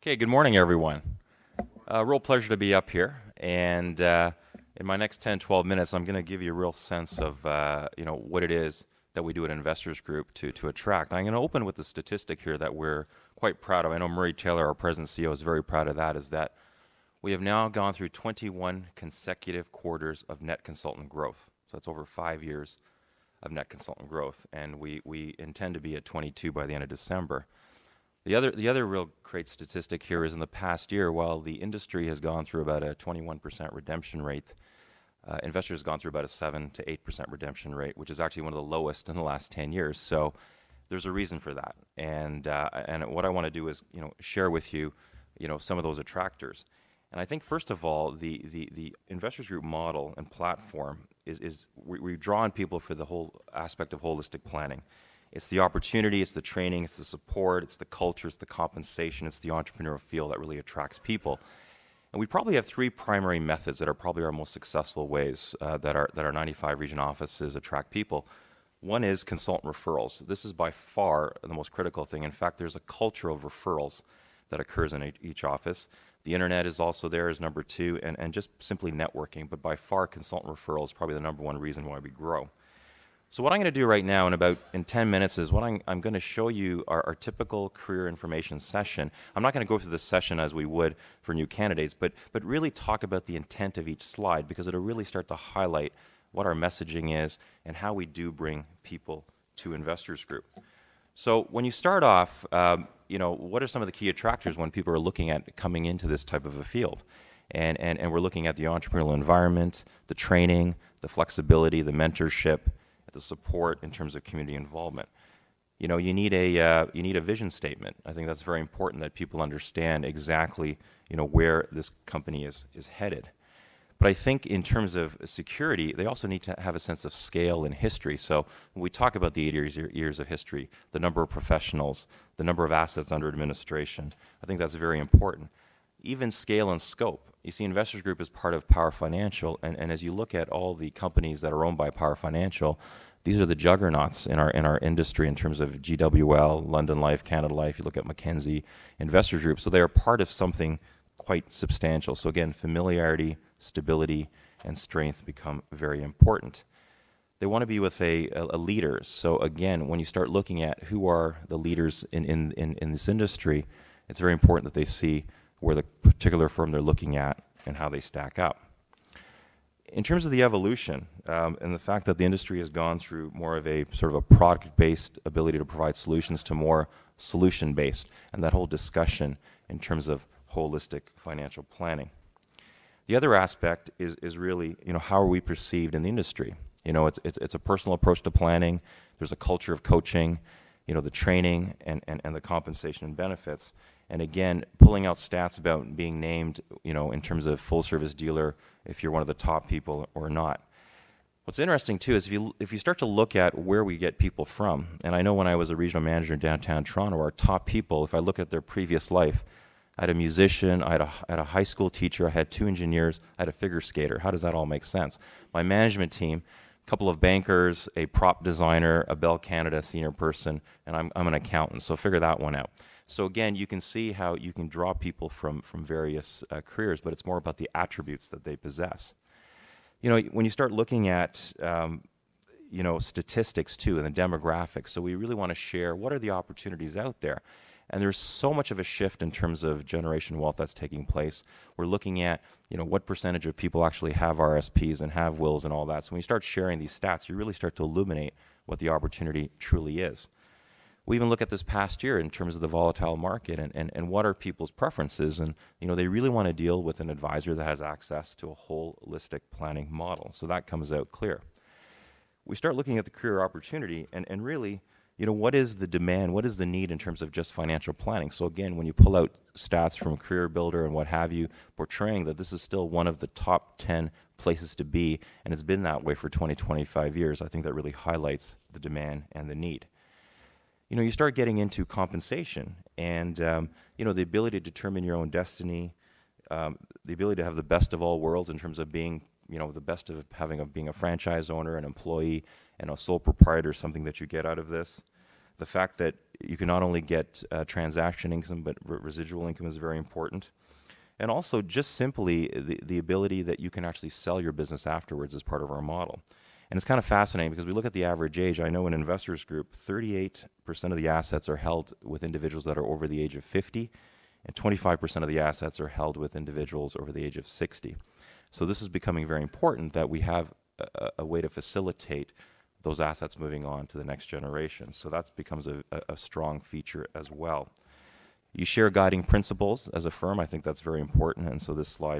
Okay, good morning, everyone. Real pleasure to be up here, and in my next 10, 12 minutes, I'm going to give you a real sense of what it is that we do at Investors Group to attract. I'm going to open with the statistic here that we're quite proud of. I know Murray Taylor, our president CEO, is very proud of that, is that we have now gone through 21 consecutive quarters of net consultant growth. So that's over 5 years of net consultant growth, and we intend to be at 22 by the end of December. The other real great statistic here is in the past year, while the industry has gone through about a 21% redemption rate, Investors has gone through about a 7 to 8% redemption rate, which is actually one of the lowest in the last 10 years. So there's a reason for that. And what I want to do is share with you some of those attractors. And I think first of all, the Investors Group model and platform is we draw on people for the whole aspect of holistic planning. It's the opportunity, it's the training, it's the support, it's the culture, it's the compensation, it's the entrepreneurial feel that really attracts people. And we probably have three primary methods that are probably our most successful ways that our 95 region offices attract people. One is consultant referrals. This is by far the most critical thing. In fact, there's a culture of referrals that occurs in each office. The internet is also there as number two, and just simply networking. But by far, consultant referrals is probably the number one reason why we grow. So what I'm going to do right now in 10 minutes is I'm going to show you our typical career information session. I'm not going to go through the session as we would for new candidates, but really talk about the intent of each slide, because it'll really start to highlight what our messaging is and how we do bring people to Investors Group. So when you start off, what are some of the key attractors when people are looking at coming into this type of a field? And we're looking at the entrepreneurial environment, the training, the flexibility, the mentorship, the support in terms of community involvement. You need a vision statement. I think that's very important that people understand exactly where this company is headed. But I think in terms of security, they also need to have a sense of scale and history. So when we talk about the 80 years of history, the number of professionals, the number of assets under administration, I think that's very important. Even scale and scope. You see, Investors Group is part of Power Financial, and as you look at all the companies that are owned by Power Financial, these are the juggernauts in our industry in terms of GWL, London Life, Canada Life. You look at Mackenzie, Investors Group. So they are part of something quite substantial. So again, familiarity, stability, and strength become very important. They want to be with a leader. So again, when you start looking at who are the leaders in this industry, it's very important that they see where the particular firm they're looking at and how they stack up. In terms of the evolution and the fact that the industry has gone through more of a sort of a product-based ability to provide solutions to more solution-based, and that whole discussion in terms of holistic financial planning. The other aspect is really, how are we perceived in the industry? It's a personal approach to planning. There's a culture of coaching, the training and the compensation and benefits. And again, pulling out stats about being named, in terms of full service dealer, if you're one of the top people or not. What's interesting too is if you start to look at where we get people from, and I know when I was a regional manager in downtown Toronto, our top people, if I look at their previous life, I had a musician, I had a high school teacher, I had 2 engineers, I had a figure skater. How does that all make sense? My management team, a couple of bankers, a prop designer, a Bell Canada senior person, and I'm an accountant. So figure that one out. So again, you can see how you can draw people from various careers, but it's more about the attributes that they possess. When you start looking at statistics too and the demographics, so we really want to share what are the opportunities out there. And there's so much of a shift in terms of generation wealth that's taking place. We're looking at what percentage of people actually have RSPs and have wills and all that. So when you start sharing these stats, you really start to illuminate what the opportunity truly is. We even look at this past year in terms of the volatile market and what are people's preferences. And they really want to deal with an advisor that has access to a holistic planning model. So that comes out clear. We start looking at the career opportunity and really, what is the demand? What is the need in terms of just financial planning? So again, when you pull out stats from Career Builder and what have you, portraying that this is still one of the top 10 places to be, and it's been that way for 20, 25 years, I think that really highlights the demand and the need. You start getting into compensation and, the ability to determine your own destiny, the ability to have the best of all worlds in terms of being, the best of being a franchise owner, an employee, and a sole proprietor is something that you get out of this. The fact that, you can not only get transaction income, but residual income is very important. And also just simply the ability that you can actually sell your business afterwards as part of our model. And it's kind of fascinating because we look at the average age. I know in Investors Group, 38% of the assets are held with individuals that are over the age of 50, and 25% of the assets are held with individuals over the age of 60. So this is becoming very important that we have a way to facilitate those assets moving on to the next generation. So that becomes a strong feature as well. You share guiding principles as a firm. I think that's very important. And so this slide